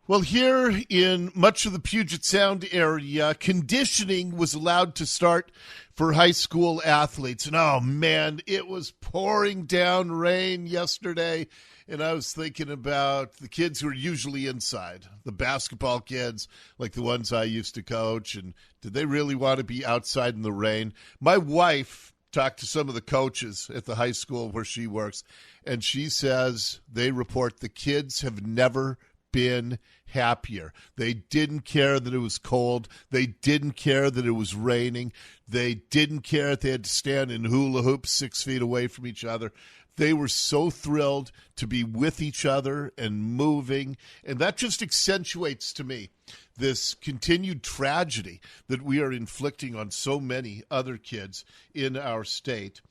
Well, here in much of the Puget Sound area, conditioning was allowed to start for high school athletes. And, oh, man, it was pouring down rain yesterday. And I was thinking about the kids who are usually inside, the basketball kids, like the ones I used to coach. And did they really want to be outside in the rain? My wife talked to some of the coaches at the high school where she works, and she says they report the kids have never been happier. They didn't care that it was cold. They didn't care that it was raining. They didn't care that they had to stand in hula hoops 6 feet away from each other. They were so thrilled to be with each other and moving. And that just accentuates to me this continued tragedy that we are inflicting on so many other kids in our state.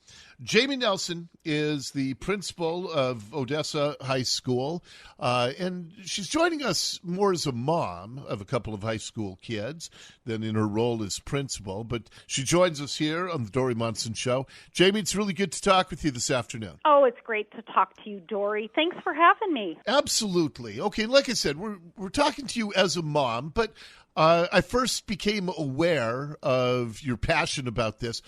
Jamie Nelson is the principal of Odessa High School, and she's joining us more as a mom of a couple of high school kids than in her role as principal, but she joins us here on the Dori Monson Show. Jamie, it's really good to talk with you this afternoon. Oh, it's great to talk to you, Dori. Thanks for having me. Absolutely. Okay, like I said, we're talking to you as a mom, but I first became aware of your passion about this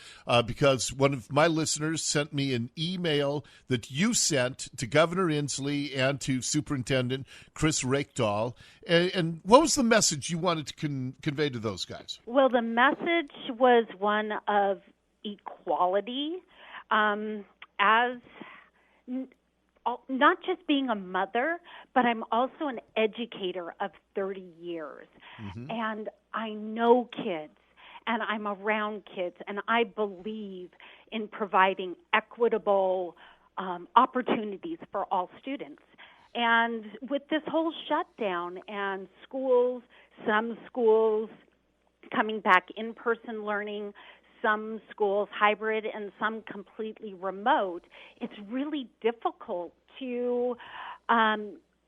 because one of my listeners sent me an email that you sent to Governor Inslee and to Superintendent Chris Rakedahl. And what was the message you wanted to convey to those guys? Well, the message was one of equality as not just being a mother, but I'm also an educator of 30 years. Mm-hmm. And I know kids, and I'm around kids, and I believe in providing equitable opportunities for all students. And with this whole shutdown and some schools coming back in-person learning, some schools hybrid and some completely remote, it's really difficult to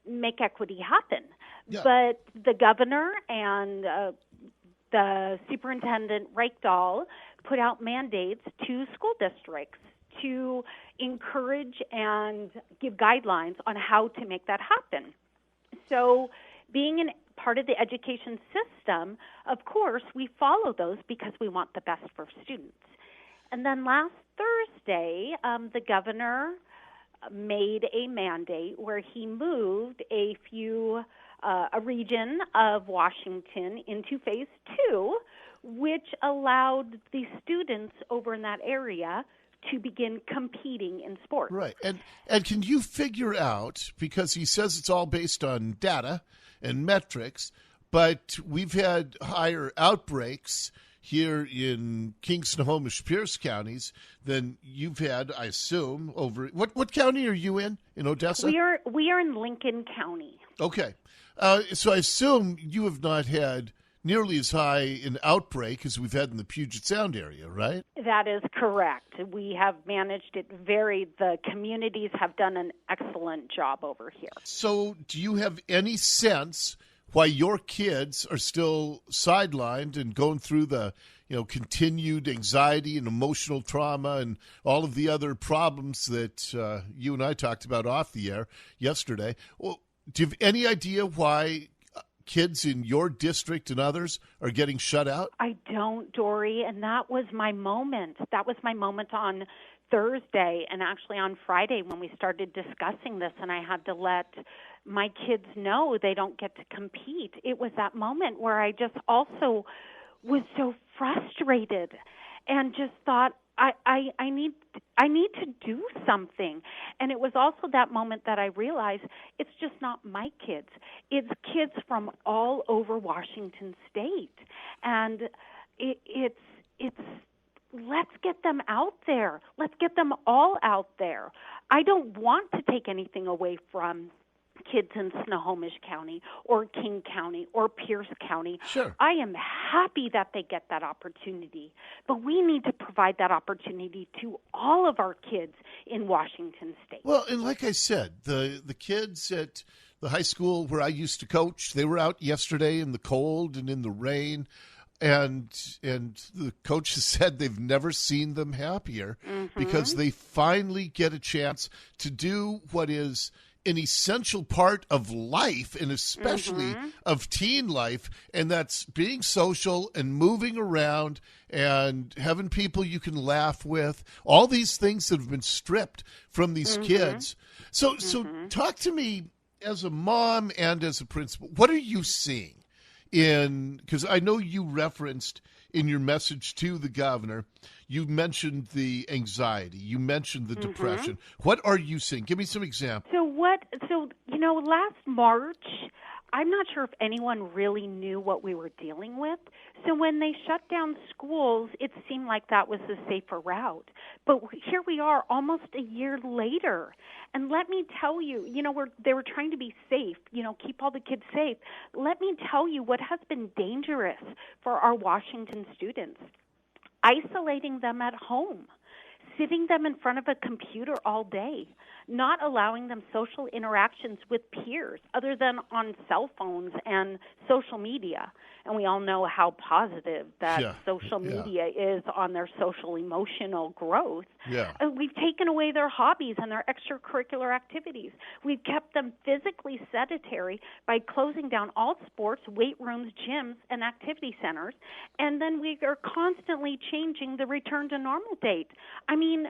make equity happen. Yeah. But the governor and the superintendent Rakedahl put out mandates to school districts to encourage and give guidelines on how to make that happen. So being part of the education system, of course, we follow those because we want the best for students. And then last Thursday, the governor made a mandate where he moved a region of Washington into phase 2, which allowed the students over in that area to begin competing in sports. Right. And can you figure out, because he says it's all based on data and metrics, but we've had higher outbreaks here in King, Snohomish, Pierce counties than you've had, I assume, over what county are you in Odessa? We are in Lincoln County. Okay. So I assume you have not had nearly as high an outbreak as we've had in the Puget Sound area, right? That is correct. We have managed it the communities have done an excellent job over here. So do you have any sense why your kids are still sidelined and going through the continued anxiety and emotional trauma and all of the other problems that you and I talked about off the air yesterday? Well, do you have any idea why kids in your district and others are getting shut out? I don't, Dori, and that was my moment. That was my moment on Thursday and actually on Friday when we started discussing this, and I had to let my kids know they don't get to compete. It was that moment where I just also was so frustrated and just thought, I need to do something. And it was also that moment that I realized it's just not my kids. It's kids from all over Washington State. And it's let's get them out there. Let's get them all out there. I don't want to take anything away from kids in Snohomish County or King County or Pierce County. Sure. I am happy that they get that opportunity, but we need to provide that opportunity to all of our kids in Washington State. Well, and like I said, the kids at the high school where I used to coach, they were out yesterday in the cold and in the rain, and the coaches said they've never seen them happier because they finally get a chance to do what is an essential part of life, and especially of teen life, and that's being social and moving around and having people you can laugh with, all these things that have been stripped from these kids. So talk to me as a mom and as a principal. What are you seeing because I know you referenced in your message to the governor, you mentioned the anxiety, you mentioned the depression. What are you seeing? Give me some examples. So, last March, I'm not sure if anyone really knew what we were dealing with. So when they shut down schools, it seemed like that was the safer route. But here we are almost a year later. And let me tell you, they were trying to be safe, keep all the kids safe. Let me tell you what has been dangerous for our Washington students. Isolating them at home, sitting them in front of a computer all day, not allowing them social interactions with peers other than on cell phones and social media. And we all know how positive that social media is on their social emotional growth. We've taken away their hobbies and their extracurricular activities. We've kept them physically sedentary by closing down all sports, weight rooms, gyms, and activity centers. And then we are constantly changing the return to normal date. I mean,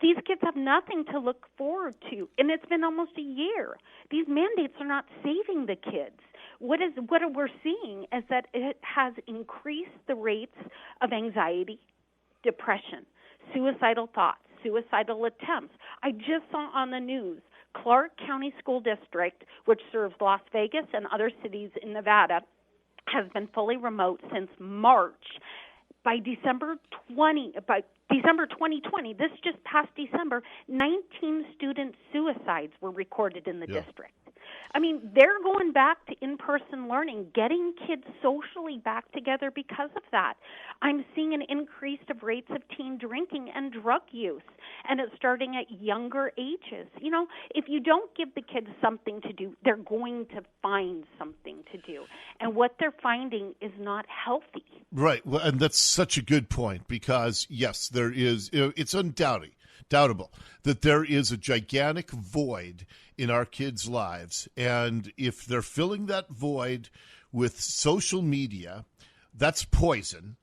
these kids have nothing to look forward to, and it's been almost a year. These mandates are not saving the kids. What we're seeing is that it has increased the rates of anxiety, depression, suicidal thoughts, suicidal attempts. I just saw on the news Clark County School District, which serves Las Vegas and other cities in Nevada, has been fully remote since March. By December 2020, this just past December, 19 student suicides were recorded in the district. I mean, they're going back to in-person learning, getting kids socially back together because of that. I'm seeing an increase of rates of teen drinking and drug use, and it's starting at younger ages. If you don't give the kids something to do, they're going to find something to do. And what they're finding is not healthy. Right. Well, and that's such a good point because, yes, there is, it's undoubtable that there is a gigantic void in our kids' lives. And if they're filling that void with social media, that's poison.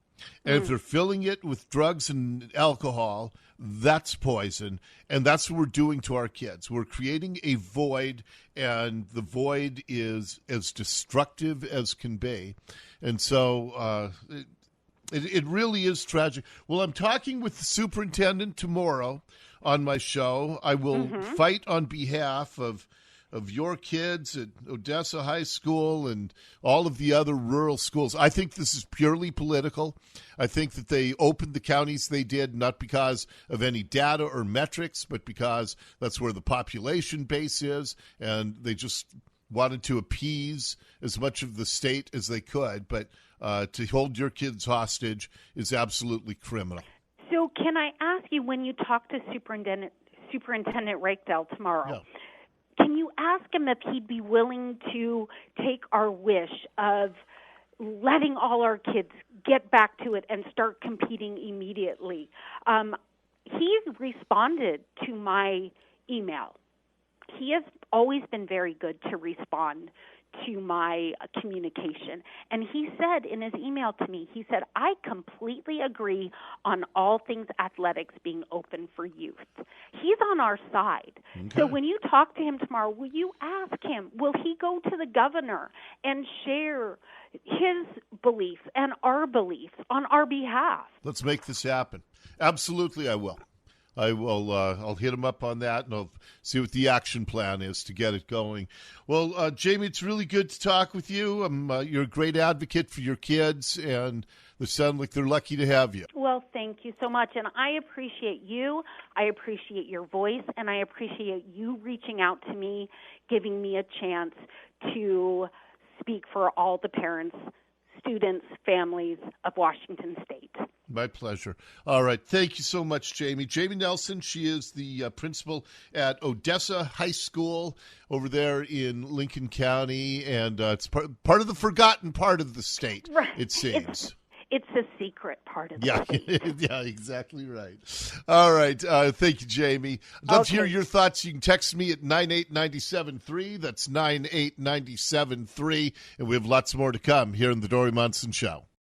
And if they're filling it with drugs and alcohol, that's poison. And that's what we're doing to our kids. We're creating a void, and the void is as destructive as can be. And so it really is tragic. Well, I'm talking with the superintendent tomorrow on my show. I will fight on behalf of your kids at Odessa High School and all of the other rural schools. I think this is purely political. I think that they opened the counties they did not because of any data or metrics, but because that's where the population base is, and they just wanted to appease as much of the state as they could. But to hold your kids hostage is absolutely criminal. So can I ask you, when you talk to Superintendent Rakedale tomorrow, can you ask him if he'd be willing to take our wish of letting all our kids get back to it and start competing immediately? He responded to my email. He has always been very good to respond to my communication. And he said in his email to me, he said, I completely agree on all things athletics being open for youth. He's on our side. Okay. So when you talk to him tomorrow, will you ask him, will he go to the governor and share his beliefs and our beliefs on our behalf? Let's make this happen. Absolutely, I will. I'll hit him up on that, and I'll see what the action plan is to get it going. Well, Jamie, it's really good to talk with you. You're a great advocate for your kids, and they sound like they're lucky to have you. Well, thank you so much, and I appreciate you. I appreciate your voice, and I appreciate you reaching out to me, giving me a chance to speak for all the parents, students, families of Washington State. My pleasure. All right. Thank you so much, Jamie. Jamie Nelson, she is the principal at Odessa High School over there in Lincoln County, and it's part of the forgotten part of the state, right. It seems. It's a secret part of the Yeah, state. yeah, exactly right. All right. Thank you, Jamie. I'd love to hear your thoughts. You can text me at 98973. That's 98973. And we have lots more to come here in the Dori Monson Show.